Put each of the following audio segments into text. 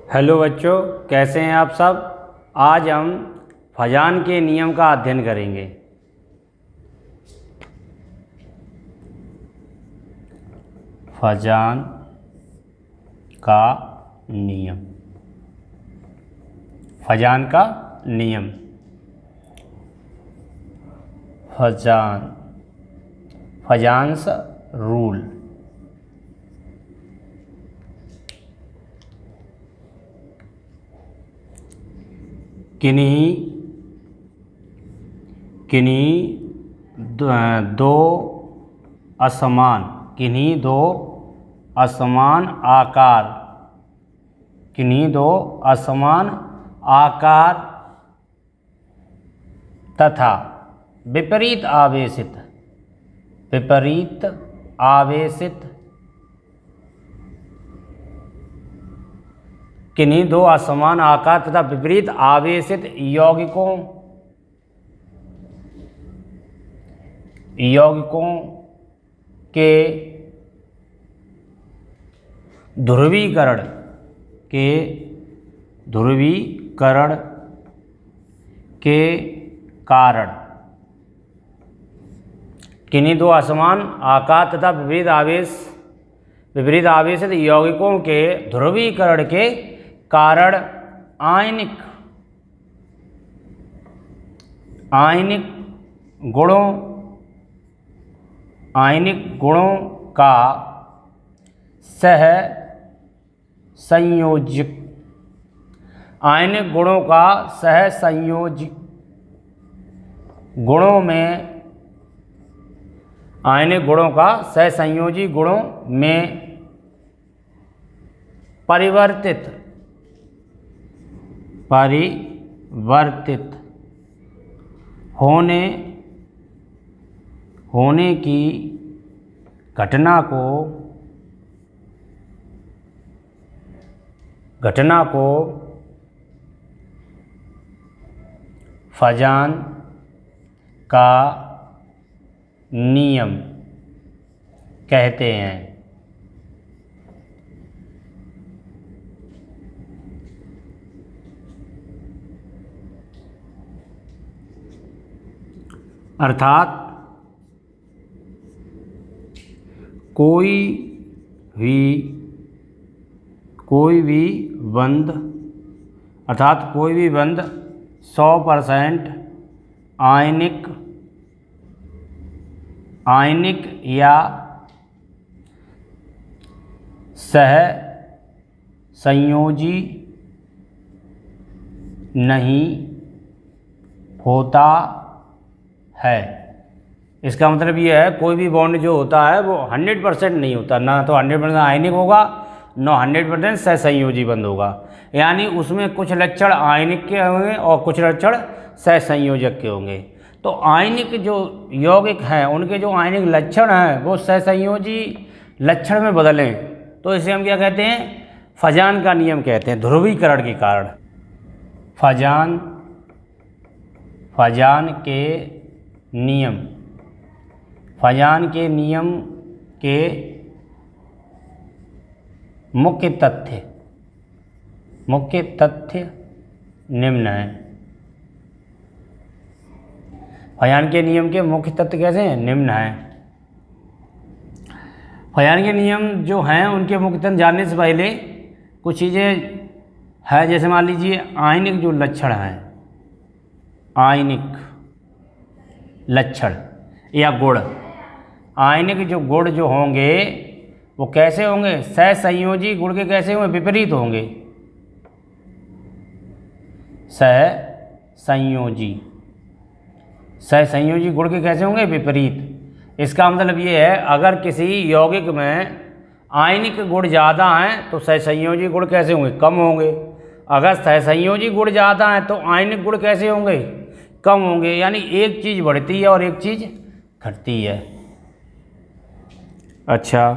Hello बच्चों, कैसे हैं आप सब। आज हम फजान के नियम का अध्ययन करेंगे। फजान का नियम। फजान का नियम। फजान्स रूल। किन्हीं दो असमान आकार तथा विपरीत आवेशित किन्हीं दो असमान आकार तथा विपरीत आवेशित यौगिकों के ध्रुवीकरण के कारण किन्हीं दो असमान आकार तथा विपरीत आवेशित यौगिकों के ध्रुवीकरण के कारण आयनिक गुणों का सहसंयोजक गुणों में परिवर्तित होने की घटना को फजान का नियम कहते हैं। अर्थात कोई भी बंध 100% आयनिक या सहसंयोजी नहीं होता है। इसका मतलब ये है, कोई भी बॉन्ड जो होता है वो 100% नहीं होता, ना तो 100% आयनिक होगा, ना 100% सहसंयोजी बंध होगा। यानी उसमें कुछ लक्षण आयनिक के होंगे और कुछ लक्षण सहसंयोजक के होंगे। तो आयनिक जो यौगिक हैं उनके जो आयनिक लक्षण हैं वो सहसंयोजी लक्षण में बदलें तो इसे हम क्या कहते हैं? फजान का नियम कहते हैं, ध्रुवीकरण के कारण। फजान के नियम के मुख्य तथ्य निम्न हैं। फजान के नियम के मुख्य तथ्य कैसे हैं? निम्न हैं। फजान के नियम जो हैं उनके मुख्य तथ्य जानने से पहले कुछ चीज़ें है, जैसे मान लीजिए आयनिक जो लक्षण हैं, आयनिक लक्षण या गुण, आयनिक जो गुण जो होंगे वो कैसे होंगे? सहसंयोजी गुण के कैसे होंगे? विपरीत होंगे। सहसंयोजी गुण के कैसे होंगे? विपरीत। इसका मतलब ये है, अगर किसी यौगिक में आयनिक गुण ज़्यादा हैं तो सहसंयोजी गुण कैसे होंगे? कम होंगे। अगर सहसंयोजी गुण ज़्यादा हैं तो आयनिक गुण कैसे होंगे? कम होंगे। यानी एक चीज़ बढ़ती है और एक चीज़ घटती है। अच्छा,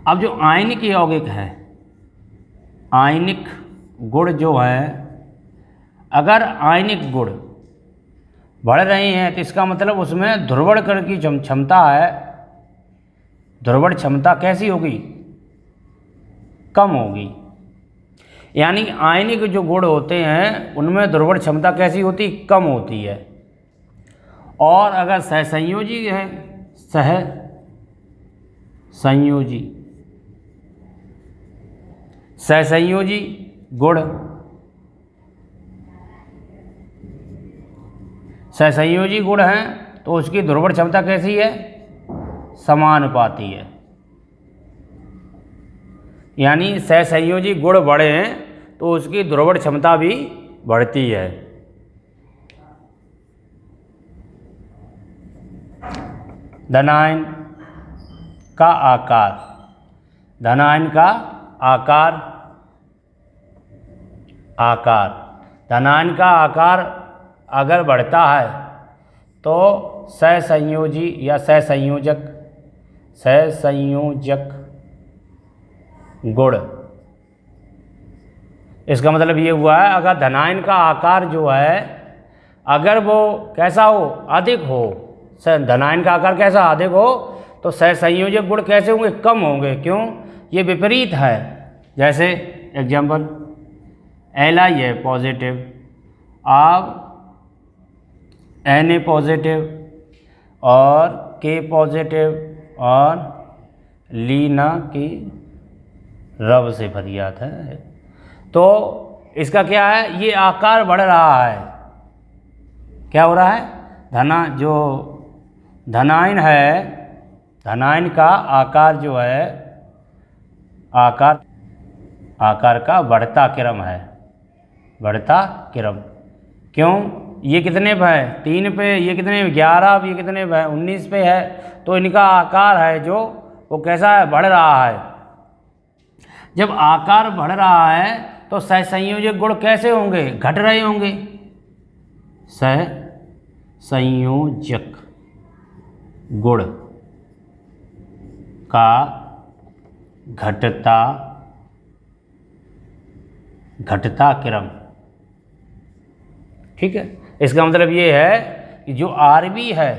अब जो आयनिक यौगिक है, आयनिक गुण जो है, अगर आयनिक गुण बढ़ रहे हैं तो इसका मतलब उसमें ध्रुवण कण की क्षमता है, ध्रुवण क्षमता कैसी होगी? कम होगी। यानी आयनिक जो गुण होते हैं उनमें ध्रुवण क्षमता कैसी होती, कम होती है। और अगर सहसंयोजी है, सहसंयोजी गुण, सहसंयोजी गुण हैं तो उसकी ध्रुवण क्षमता कैसी है, समानुपाती है। यानी सहसंयोजी गुण बढ़े हैं तो उसकी ध्रुवण क्षमता भी बढ़ती है। धनायन का आकार, धनायन का आकार, धनायन का आकार अगर बढ़ता है तो सहसंयोजी या सहसंयोजक गुण, इसका मतलब ये हुआ है अगर धनायन का आकार जो है अगर वो कैसा हो, अधिक हो, धनायन का आकार कैसा अधिक हो तो सहसंयोजक गुण कैसे होंगे, कम होंगे। क्यों, ये विपरीत है। जैसे एग्जाम्पल Li है पॉजिटिव, अब Na पॉजिटिव और K पॉजिटिव और लीना की रब से फरियाद है। तो इसका क्या है, ये आकार बढ़ रहा है। क्या हो रहा है, जो धनायन है, धनायन का आकार जो है, आकार का बढ़ता क्रम है, बढ़ता क्रम। क्यों, ये कितने पे है, 3 पे, ये कितने 11, ये कितने पे है 19 पे है। तो इनका आकार है जो वो कैसा है, बढ़ रहा है। जब आकार बढ़ रहा है तो सहसंयोजक गुण कैसे होंगे, घट रहे होंगे। सहसंयोजक गुण का घटता क्रम, ठीक है। इसका मतलब ये है कि जो आरबी है,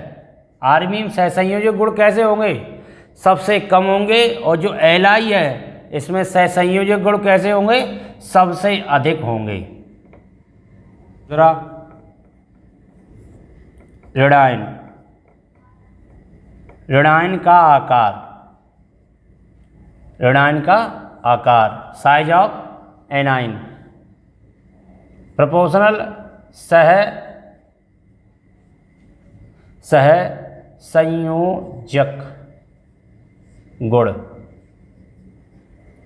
आरबी में सहसंयोजक गुण कैसे होंगे, सबसे कम होंगे, और जो एलआई है इसमें सहसंयोजक गुण कैसे होंगे, सबसे अधिक होंगे। जरा ऋणायन, ऋणायन का आकार, ऋणायन का आकार, साइज ऑफ एनाइन, प्रोपोर्शनल सहसंयोजक गुण,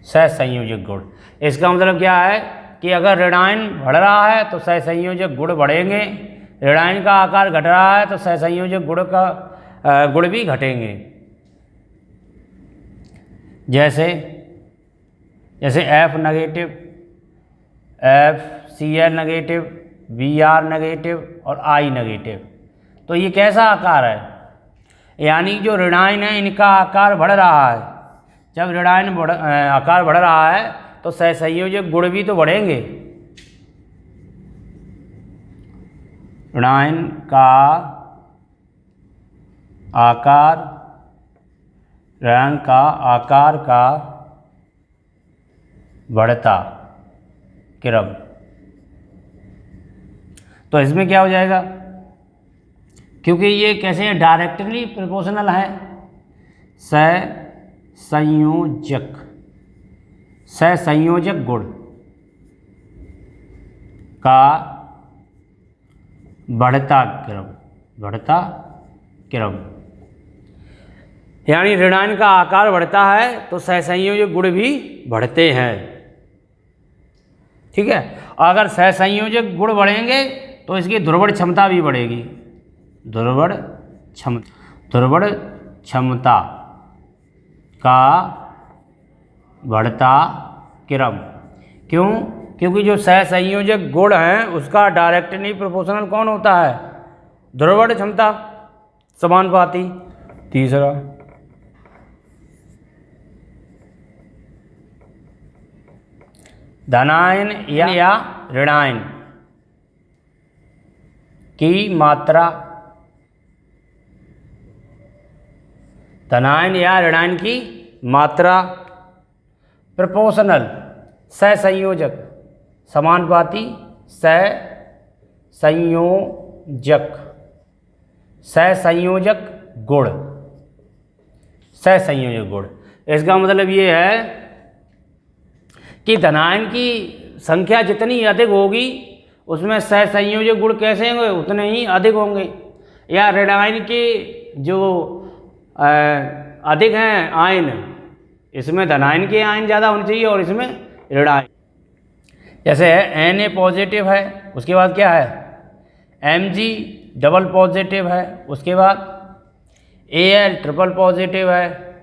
सहसंयोजक गुण। इसका मतलब क्या है कि अगर ऋणायन बढ़ रहा है तो सहसंयोजक गुण बढ़ेंगे, ऋणायन का आकार घट रहा है तो सहसंयोजक गुण भी घटेंगे। जैसे F negative, FCl negative, Br negative और I नेगेटिव। तो ये कैसा आकार है, यानी जो ऋणायन है इनका आकार बढ़ रहा है। जब ऋणायन आकार बढ़ रहा है तो सहसंयोजक गुण भी तो बढ़ेंगे। ऋणायन का आकार, ऋणायन का आकार का बढ़ता क्रम, तो इसमें क्या हो जाएगा, क्योंकि ये कैसे हैं, डायरेक्टली प्रोपोर्शनल है। सहसंयोजक गुण का बढ़ता क्रम, यानी ऋणायन का आकार बढ़ता है तो सहसंयोजक गुण भी बढ़ते हैं, ठीक है। अगर सहसंयोजक गुण बढ़ेंगे तो इसकी ध्रुवण क्षमता भी बढ़ेगी, ध्रुवण क्षमता का बढ़ता क्रम। क्यों, क्योंकि जो सहसंयोजक गुण हैं उसका डायरेक्टली प्रोपोर्शनल कौन होता है, ध्रुवण क्षमता, समानुपाती। तीसरा धनायन या ऋणायन की मात्रा, धनायन या ऋणायन की मात्रा प्रोपोर्शनल सहसंयोजक समानुपाती सहसंयोजक, सहसंयोजक गुण, सहसंयोजक गुण। इसका मतलब ये है कि धनायन की संख्या जितनी अधिक होगी उसमें सहसंयोजक गुण कैसे होंगे, उतने ही अधिक होंगे। या ऋणायन के जो अधिक हैं आयन, इसमें धनायन के आयन ज़्यादा होने चाहिए और इसमें ऋणायन। जैसे है Na पॉजिटिव है, उसके बाद क्या है Mg डबल पॉजिटिव है, उसके बाद Al ट्रिपल पॉजिटिव है,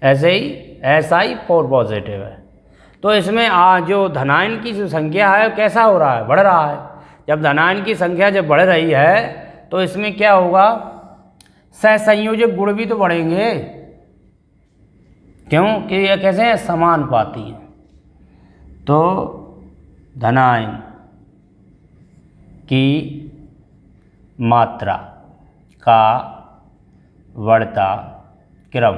ऐसे ही Si4 पॉजिटिव है। तो इसमें जो धनायन की जो संख्या है कैसा हो रहा है, बढ़ रहा है। जब धनायन की संख्या जब बढ़ रही है तो इसमें क्या होगा, सहसंयोजक गुण भी तो बढ़ेंगे, क्योंकि ये कैसे हैं, समानुपाती हैं। तो धनायन की मात्रा का बढ़ता क्रम,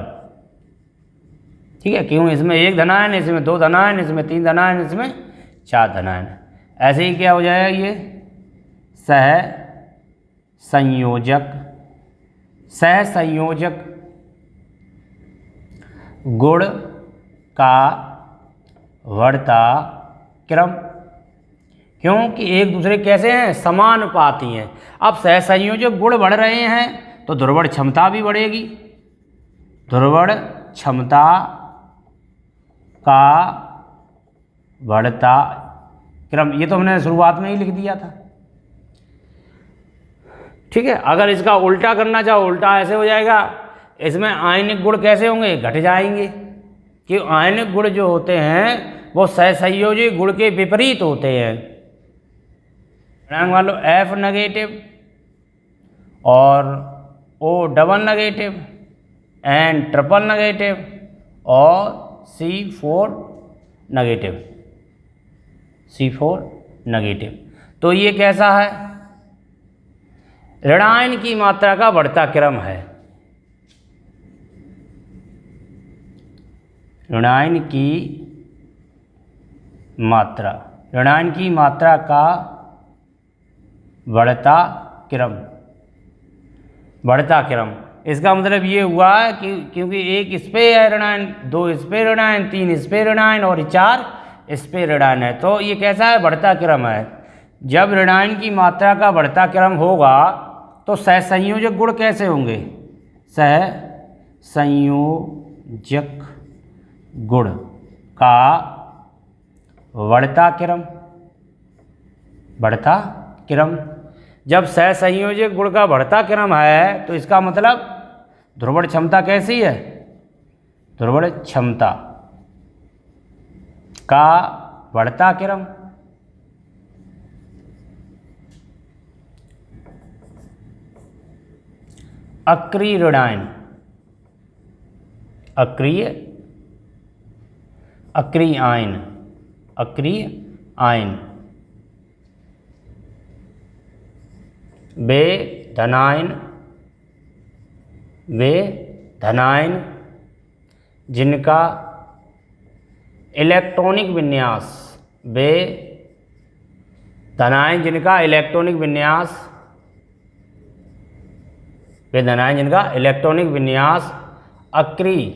ठीक है, क्यों, इसमें एक धनायन, इसमें दो धनायन, इसमें तीन धनायन, इसमें चार धनायन। ऐसे ही क्या हो जाएगा, ये सहसंयोजक गुण का बढ़ता क्रम, क्योंकि एक दूसरे कैसे हैं, समानुपाती हैं। अब सहसंयोजक गुण बढ़ रहे हैं तो ध्रुवण क्षमता भी बढ़ेगी, ध्रुवण क्षमता का बढ़ता क्रम, ये तो हमने शुरुआत में ही लिख दिया था, ठीक है। अगर इसका उल्टा करना चाहो, उल्टा ऐसे हो जाएगा, इसमें आयनिक गुण कैसे होंगे, घट जाएंगे, कि आयनिक गुण जो होते हैं वो सहसंयोजक गुण के विपरीत होते हैं। मान लो F नेगेटिव और O double negative, N triple negative और C4 नेगेटिव। तो ये कैसा है, ऋणायन की मात्रा का बढ़ता क्रम है। ऋणायन की मात्रा का बढ़ता क्रम, इसका मतलब ये हुआ कि क्योंकि एक इस पे है ऋणायन, दो इस पे ऋणायन, तीन इस पे ऋणायन और चार इस पे ऋणायन है, तो ये कैसा है, बढ़ता क्रम है। जब ऋणायन की मात्रा का बढ़ता क्रम होगा तो सहसंयोजक गुण कैसे होंगे, सहसंयोजक गुण का बढ़ता क्रम। जब सहसंयोजक गुण का बढ़ता क्रम है तो इसका मतलब ध्रुवण क्षमता कैसी है, ध्रुवण क्षमता का बढ़ता क्रम। अक्रिय ऋणायन, अक्रिय आयन वे धनायन जिनका इलेक्ट्रॉनिक विन्यास, वे धनायन जिनका इलेक्ट्रॉनिक विन्यास अक्रिय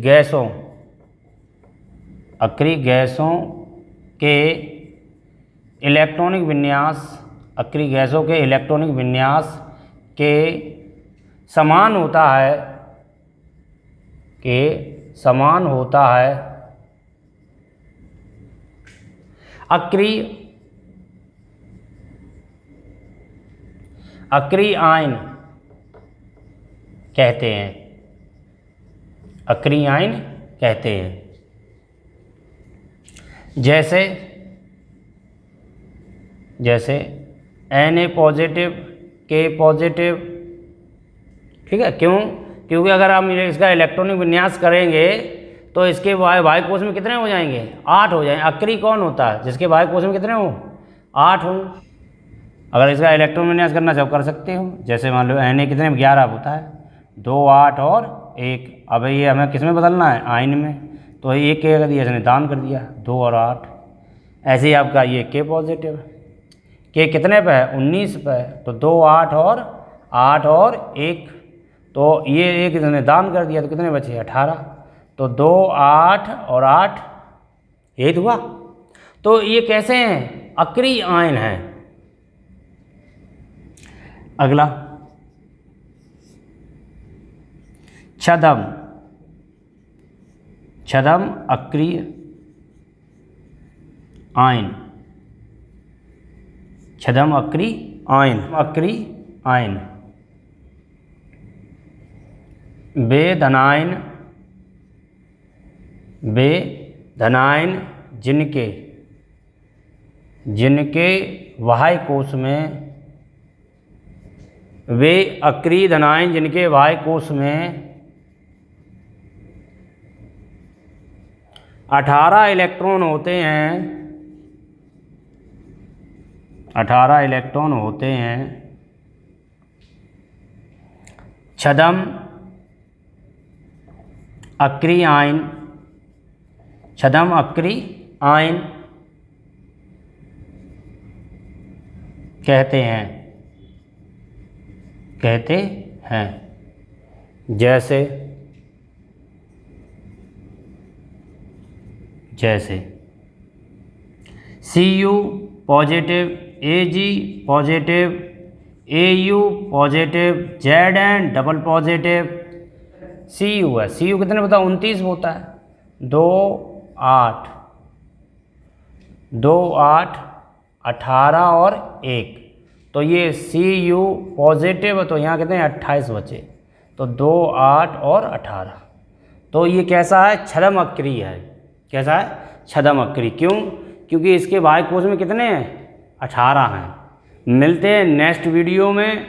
गैसों के इलेक्ट्रॉनिक विन्यास के समान होता है, अक्रिय आयन कहते हैं, अक्रिय आयन कहते हैं। जैसे Na पॉजिटिव, K पॉजिटिव, ठीक है, क्योंकि अगर हम इसका इलेक्ट्रॉनिक विन्यास करेंगे तो इसके वायु कोश में कितने हो जाएंगे, 8 हो जाएंगे। अक्रिय कौन होता है, जिसके वायु कोश में कितने हो, 8 हो। अगर इसका इलेक्ट्रॉन विन्यास करना चाहो कर सकते हो, जैसे मान लो Na कितने में 11 होता है, 2, 8 और 1। अब ये हमें किस में बदलना है, आयन में, तो एक के अगर इसने दान कर दिया 2 और 8। ऐसे ही आपका ये के पॉजिटिव है, के कितने पे है 19 पे है, तो 2 8 और 1, तो ये एक इसने दान कर दिया तो कितने बचे 18, तो 2 8 और 8 8 हुआ। तो ये कैसे हैं अक्रिय आयन है। अगला छदम, छदम अक्रिय आयन, छदम अक्रिय आयन, अक्रिय आयन वे धनायन जिनके बाह्य कोश में, वे अक्रिय धनायन जिनके बाह्य कोश में 18 इलेक्ट्रॉन होते हैं, 18 इलेक्ट्रॉन होते हैं, छदम अक्रिय आयन, छदम अक्रिय आयन कहते हैं। जैसे Cu positive, Ag positive, Au positive, Zn double positive, Cu है, Cu कितने बताओ 29 होता है, 2 8 18 और 1, तो ये Cu पॉजिटिव, तो यहाँ कितने 28 बचे, तो 2 8 और 18, तो ये कैसा है छदम अक्रिय है। कैसा है छदम अक्रिय, क्यों? क्योंकि इसके बाह्य कोश में कितने हैं 18 हैं। मिलते हैं नेक्स्ट वीडियो में।